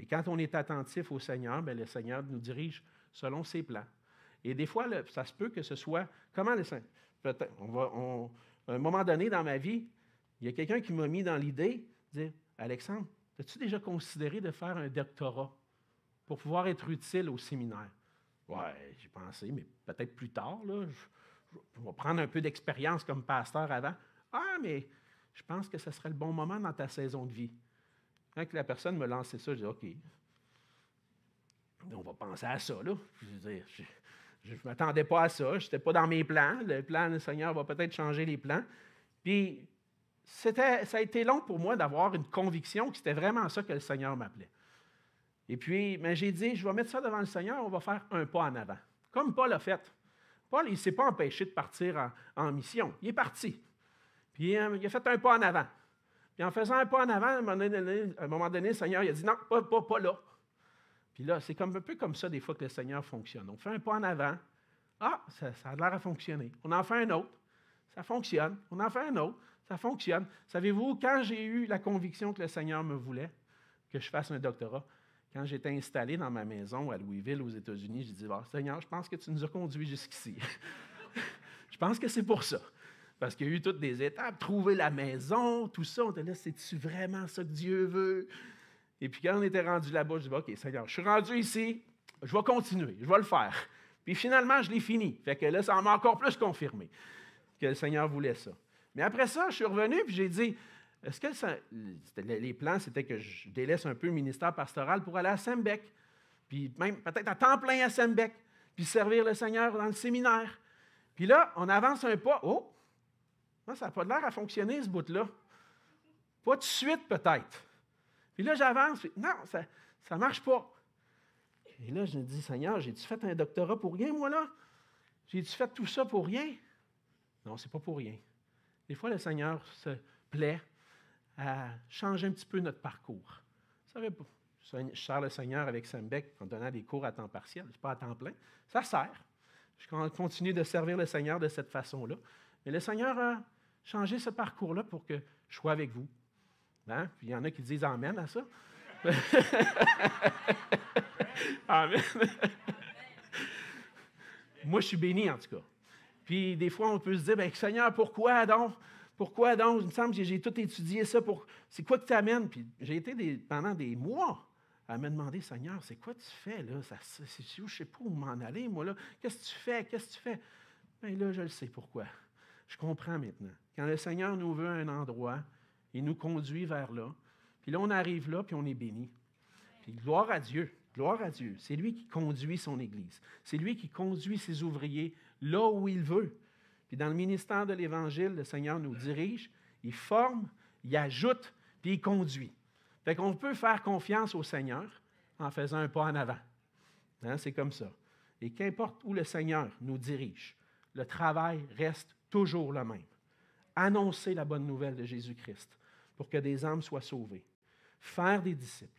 Et quand on est attentif au Seigneur, bien, le Seigneur nous dirige selon ses plans. Et des fois, ça se peut que ce soit... Comment le Seigneur... Peut-être, à un moment donné dans ma vie, il y a quelqu'un qui m'a mis dans l'idée de dire « Alexandre, as-tu déjà considéré de faire un doctorat pour pouvoir être utile au séminaire? » Oui, j'ai pensé, mais peut-être plus tard. Là, je vais prendre un peu d'expérience comme pasteur avant. Ah, mais je pense que ce serait le bon moment dans ta saison de vie. Quand la personne me lançait ça, je dis OK, on va penser à ça. Là. Je ne m'attendais pas à ça, je n'étais pas dans mes plans. Le plan du Seigneur va peut-être changer les plans. Puis, ça a été long pour moi d'avoir une conviction que c'était vraiment ça que le Seigneur m'appelait. Et puis, j'ai dit, je vais mettre ça devant le Seigneur, on va faire un pas en avant. Comme Paul a fait. Paul, il ne s'est pas empêché de partir en mission. Il est parti. Puis, il a fait un pas en avant. Puis en faisant un pas en avant, à un moment donné, le Seigneur il a dit « Non, pas là. » Puis là, c'est un peu comme ça des fois que le Seigneur fonctionne. On fait un pas en avant. Ah, ça a l'air à fonctionner. On en fait un autre. Ça fonctionne. On en fait un autre. Ça fonctionne. Savez-vous, quand j'ai eu la conviction que le Seigneur me voulait, que je fasse un doctorat, quand j'étais installé dans ma maison à Louisville, aux États-Unis, j'ai dit « Seigneur, je pense que tu nous as conduits jusqu'ici. » Je pense que c'est pour ça. Parce qu'il y a eu toutes des étapes, trouver la maison, tout ça. On était là, c'est-tu vraiment ça que Dieu veut? Et puis quand on était rendu là-bas, je dis, OK, Seigneur, je suis rendu ici, je vais continuer, je vais le faire. Puis finalement, je l'ai fini. Fait que là, ça m'a encore plus confirmé que le Seigneur voulait ça. Mais après ça, je suis revenu et j'ai dit, est-ce que les plans, c'était que je délaisse un peu le ministère pastoral pour aller à Sembec, puis même peut-être à temps plein à Sembec, puis servir le Seigneur dans le séminaire. Puis là, on avance un pas. Oh! Ça n'a pas l'air à fonctionner, ce bout-là. Pas tout de suite, peut-être. Puis là, j'avance. Puis, non, ça ne marche pas. Et là, je me dis, Seigneur, j'ai-tu fait un doctorat pour rien, moi, là? J'ai-tu fait tout ça pour rien? Non, ce n'est pas pour rien. Des fois, le Seigneur se plaît à changer un petit peu notre parcours. Vous savez pas, je sers le Seigneur avec Sembec en donnant des cours à temps partiel, c'est pas à temps plein. Ça sert. Je continue de servir le Seigneur de cette façon-là. Mais le Seigneur a changé ce parcours-là pour que je sois avec vous. Hein? Puis il y en a qui disent Amen à ça. Amen. Moi, je suis béni, en tout cas. Puis des fois, on peut se dire, bien, Seigneur, pourquoi donc? Pourquoi donc? Il me semble que j'ai tout étudié ça pour... C'est quoi que tu amènes? Puis j'ai été pendant des mois à me demander, Seigneur, c'est quoi tu fais, là? Je ne sais pas où m'en aller, moi, là. Qu'est-ce que tu fais? Qu'est-ce que tu fais? Bien là, je le sais pourquoi. Je comprends maintenant. Quand le Seigneur nous veut à un endroit, il nous conduit vers là. Puis là, on arrive là, puis on est béni. Puis gloire à Dieu. Gloire à Dieu. C'est lui qui conduit son Église. C'est lui qui conduit ses ouvriers là où il veut. Puis dans le ministère de l'Évangile, le Seigneur nous dirige, il forme, il ajoute, puis il conduit. Fait qu'on peut faire confiance au Seigneur en faisant un pas en avant. Hein, c'est comme ça. Et qu'importe où le Seigneur nous dirige, le travail reste toujours le même. Annoncer la bonne nouvelle de Jésus-Christ pour que des âmes soient sauvées. Faire des disciples.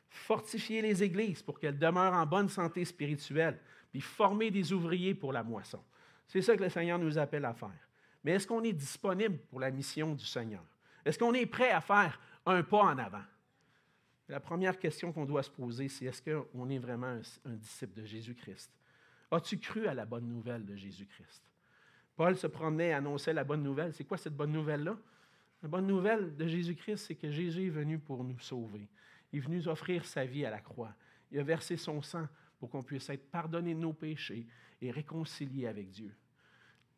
Fortifier les églises pour qu'elles demeurent en bonne santé spirituelle. Puis former des ouvriers pour la moisson. C'est ça que le Seigneur nous appelle à faire. Mais est-ce qu'on est disponible pour la mission du Seigneur? Est-ce qu'on est prêt à faire un pas en avant? La première question qu'on doit se poser, c'est est-ce qu'on est vraiment un disciple de Jésus-Christ? As-tu cru à la bonne nouvelle de Jésus-Christ? Paul se promenait et annonçait la bonne nouvelle. C'est quoi cette bonne nouvelle-là? La bonne nouvelle de Jésus-Christ, c'est que Jésus est venu pour nous sauver. Il est venu nous offrir sa vie à la croix. Il a versé son sang pour qu'on puisse être pardonné de nos péchés et réconcilié avec Dieu.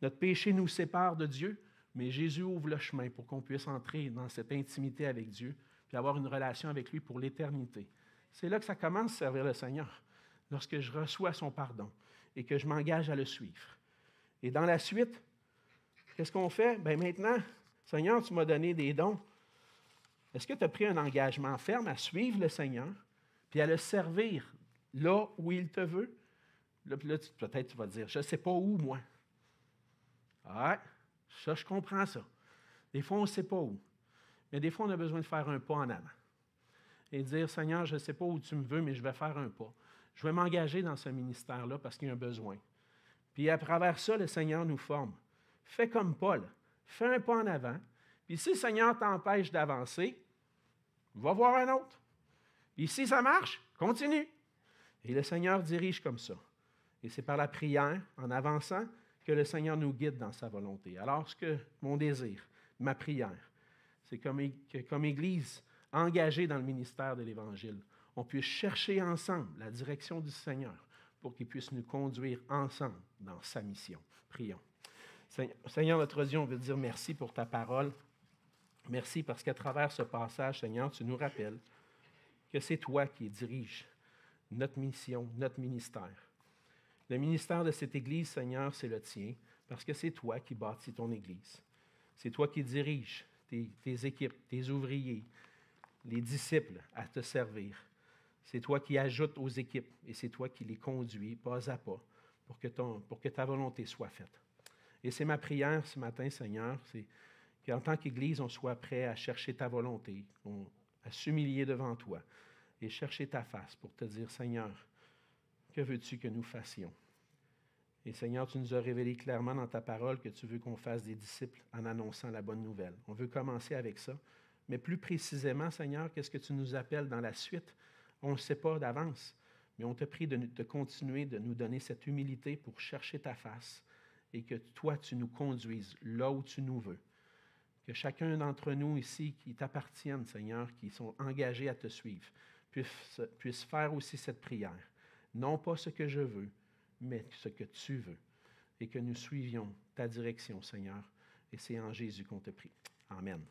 Notre péché nous sépare de Dieu, mais Jésus ouvre le chemin pour qu'on puisse entrer dans cette intimité avec Dieu puis avoir une relation avec lui pour l'éternité. C'est là que ça commence à servir le Seigneur, lorsque je reçois son pardon et que je m'engage à le suivre. Et dans la suite, qu'est-ce qu'on fait? Bien maintenant, Seigneur, tu m'as donné des dons. Est-ce que tu as pris un engagement ferme à suivre le Seigneur puis à le servir là où il te veut? Là, peut-être tu vas dire, je ne sais pas où, moi. Ah, ça, je comprends ça. Des fois, on ne sait pas où. Mais des fois, on a besoin de faire un pas en avant. Et dire, Seigneur, je ne sais pas où tu me veux, mais je vais faire un pas. Je vais m'engager dans ce ministère-là parce qu'il y a un besoin. Puis à travers ça, le Seigneur nous forme. Fais comme Paul. Fais un pas en avant. Puis si le Seigneur t'empêche d'avancer, va voir un autre. Puis si ça marche, continue. Et le Seigneur dirige comme ça. Et c'est par la prière, en avançant, que le Seigneur nous guide dans sa volonté. Alors, mon désir, ma prière, c'est que comme Église engagée dans le ministère de l'Évangile, on puisse chercher ensemble la direction du Seigneur pour qu'il puisse nous conduire ensemble dans sa mission. Prions. Seigneur, notre Dieu, on veut te dire merci pour ta parole. Merci parce qu'à travers ce passage, Seigneur, tu nous rappelles que c'est toi qui diriges notre mission, notre ministère. Le ministère de cette Église, Seigneur, c'est le tien, parce que c'est toi qui bâtis ton Église. C'est toi qui diriges tes équipes, tes ouvriers, les disciples à te servir. C'est toi qui ajoutes aux équipes et c'est toi qui les conduis pas à pas pour que ta volonté soit faite. Et c'est ma prière ce matin, Seigneur, c'est qu'en tant qu'Église, on soit prêt à chercher ta volonté, à s'humilier devant toi et chercher ta face pour te dire, Seigneur, que veux-tu que nous fassions? Et Seigneur, tu nous as révélé clairement dans ta parole que tu veux qu'on fasse des disciples en annonçant la bonne nouvelle. On veut commencer avec ça. Mais plus précisément, Seigneur, qu'est-ce que tu nous appelles dans la suite? On ne sait pas d'avance, mais on te prie de continuer de nous donner cette humilité pour chercher ta face et que toi, tu nous conduises là où tu nous veux. Que chacun d'entre nous ici qui t'appartiennent, Seigneur, qui sont engagés à te suivre, puisse faire aussi cette prière. Non pas ce que je veux, mais ce que tu veux. Et que nous suivions ta direction, Seigneur. Et c'est en Jésus qu'on te prie. Amen.